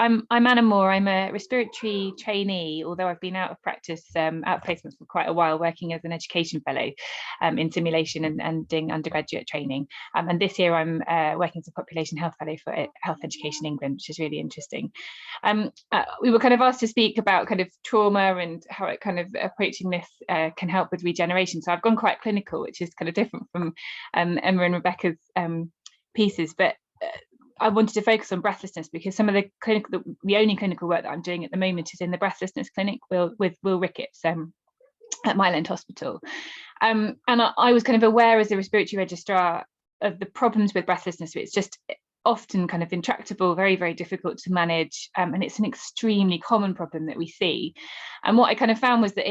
I'm Anna Moore. I'm a respiratory trainee, although I've been out of practice, out of placements for quite a while, working as an education fellow in simulation and doing undergraduate training. And this year I'm working as a population health fellow for Health Education England, which is really interesting. We were kind of asked to speak about kind of trauma and how it kind of approaching this can help with regeneration. So I've gone quite clinical, which is kind of different from Emma and Rebecca's pieces, but I wanted to focus on breathlessness because some of the only clinical work that I'm doing at the moment is in the breathlessness clinic with Will Ricketts at Mile End Hospital. And I was kind of aware as a respiratory registrar of the problems with breathlessness. It's just often kind of intractable, very, very difficult to manage. And it's an extremely common problem that we see. And what I kind of found was that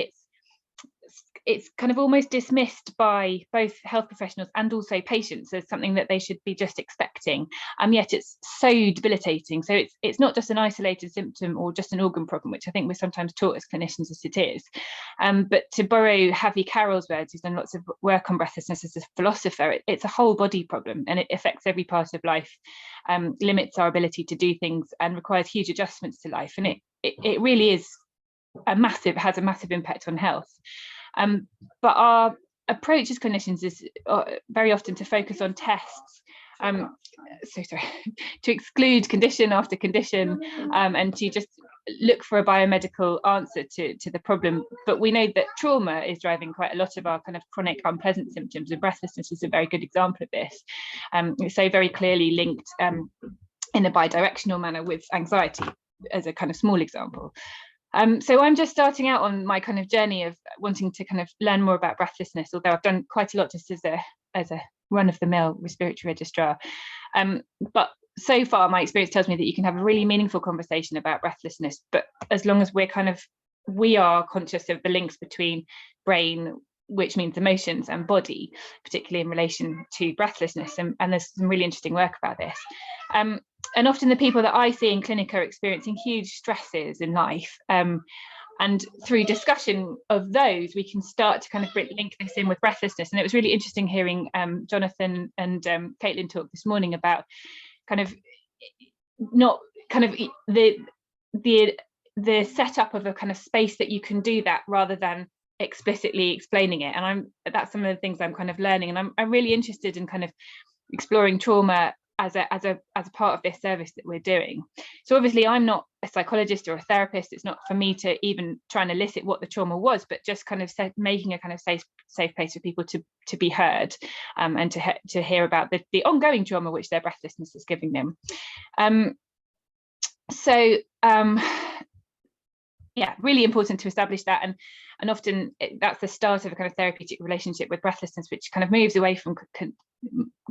it's kind of almost dismissed by both health professionals and also patients as something that they should be just expecting, and yet it's so debilitating. So it's not just an isolated symptom or just an organ problem, which I think we're sometimes taught as clinicians as it is, but to borrow Harvey Carroll's words, who's done lots of work on breathlessness as a philosopher, it's a whole body problem and it affects every part of life, limits our ability to do things and requires huge adjustments to life, and it really is has a massive impact on health. But our approach as clinicians is very often to focus on tests, to exclude condition after condition, and to just look for a biomedical answer to the problem. But we know that trauma is driving quite a lot of our kind of chronic unpleasant symptoms, and breathlessness is a very good example of this. It's so very clearly linked in a bidirectional manner with anxiety, as a kind of small example. So I'm just starting out on my kind of journey of wanting to kind of learn more about breathlessness, although I've done quite a lot just as a run-of-the-mill respiratory registrar. But so far, my experience tells me that you can have a really meaningful conversation about breathlessness, but as long as we are conscious of the links between brain, which means emotions, and body, particularly in relation to breathlessness. And there's some really interesting work about this. And often the people that I see in clinic are experiencing huge stresses in life. And through discussion of those, we can start to kind of link this in with breathlessness. And it was really interesting hearing Jonathan and Caitlin talk this morning about kind of not kind of the setup of a kind of space that you can do that rather than explicitly explaining it. And that's some of the things I'm kind of learning. And I'm really interested in kind of exploring trauma as a part of this service that we're doing. So obviously I'm not a psychologist or a therapist. It's not for me to even try and elicit what the trauma was, but just kind of making a kind of safe place for people to be heard, and to hear about the ongoing trauma which their breathlessness is giving them. Yeah, really important to establish that, and often that's the start of a kind of therapeutic relationship with breathlessness, which kind of moves away from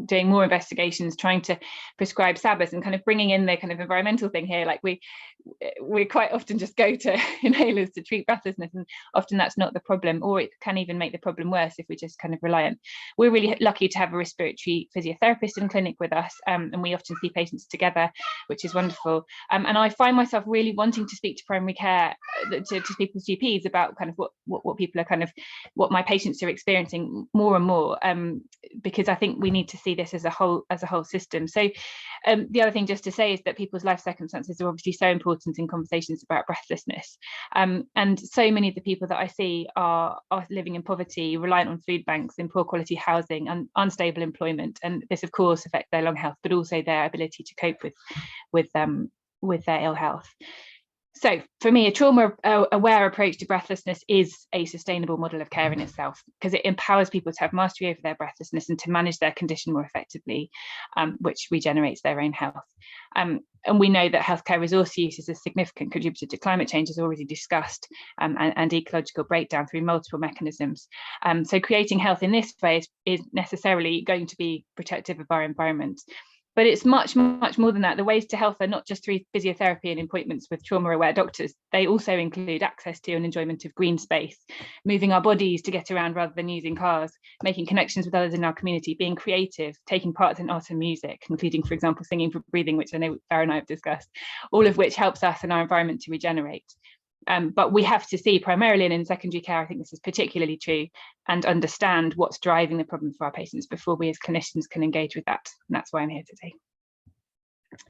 doing more investigations, trying to prescribe SABAs, and kind of bringing in the kind of environmental thing here. Like we quite often just go to inhalers to treat breathlessness, and often that's not the problem, or it can even make the problem worse if we just kind of rely on. We're really lucky to have a respiratory physiotherapist in clinic with us, and we often see patients together, which is wonderful. And I find myself really wanting to speak to primary care, to people's GPs about kind of what people are kind of, what my patients are experiencing more and more, because I think we need to see this as a whole system. So the other thing just to say is that people's life circumstances are obviously so important in conversations about breathlessness, and so many of the people that I see are living in poverty, reliant on food banks, in poor quality housing, and unstable employment, and this of course affects their lung health, but also their ability to cope with their ill health. So for me, a trauma-aware approach to breathlessness is a sustainable model of care in itself, because it empowers people to have mastery over their breathlessness and to manage their condition more effectively, which regenerates their own health. And we know that healthcare resource use is a significant contributor to climate change, as already discussed, and ecological breakdown through multiple mechanisms. So creating health in this way is necessarily going to be protective of our environment. But it's much, much more than that. The ways to health are not just through physiotherapy and appointments with trauma-aware doctors. They also include access to and enjoyment of green space, moving our bodies to get around rather than using cars, making connections with others in our community, being creative, taking part in art and music, including, for example, singing for breathing, which I know Farah and I have discussed, all of which helps us and our environment to regenerate. But we have to see primarily, and in secondary care, I think this is particularly true, and understand what's driving the problem for our patients before we as clinicians can engage with that. And that's why I'm here today.